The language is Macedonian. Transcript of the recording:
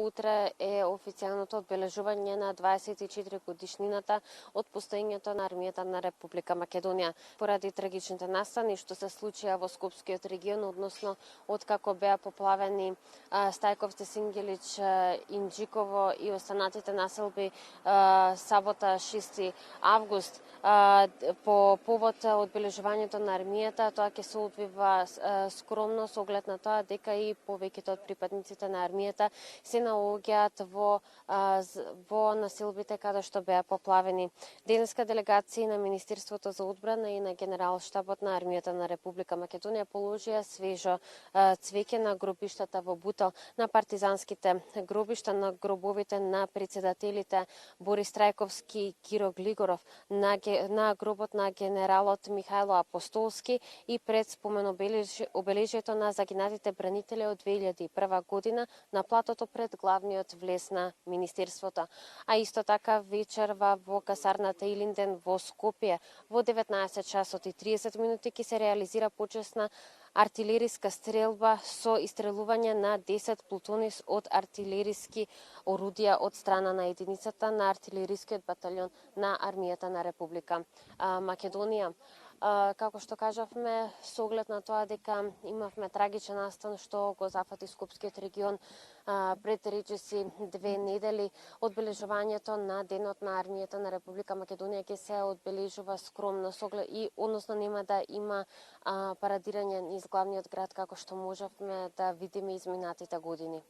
Утре е официјалното одбележување на 24 годишнината од постоењето на армијата на Република Македонија. Поради трагичните настани што се случија во Скопскиот регион, односно откако беа поплавени Стајковци, Сингелич, Инџиково и останатите населби сабота 6 август, по повод одбележувањето на армијата, тоа ќе се одвива скромно со оглед на тоа дека и повеќето од припадниците на армијата се наоѓаат во населбите каде што беа поплавени. Денеска делегации на Министерството за одбрана и на Генералштабот на армијата на Република Македонија положија свежо цвеќе на гробиштата во Бутел, на партизанските гробишта, на гробовите на председателите Борис Трајковски и Киро Глигоров, на гробот на генералот Михајло Апостолски и пред обележието на загинатите бранители од 2001 година на платото пред главниот влез на Министерството. А исто така вечерва во касарната Илинден во Скопје во 19 часот и 30 минути ќе се реализира почесна артилериска стрелба со истрелување на 10 плутони од артилериски орудија од страна на единицата на артилерискиот батальон на армијата на Република Македонија. Како што кажавме, со оглед на тоа дека имавме трагичен настан што го зафати Скопскиот регион пред речиси 2 недели, одбележувањето на Денот на армијата на Република Македонија ќе се одбележува скромно и односно нема да има парадирање низ главниот град како што можевме да видиме изминатите години.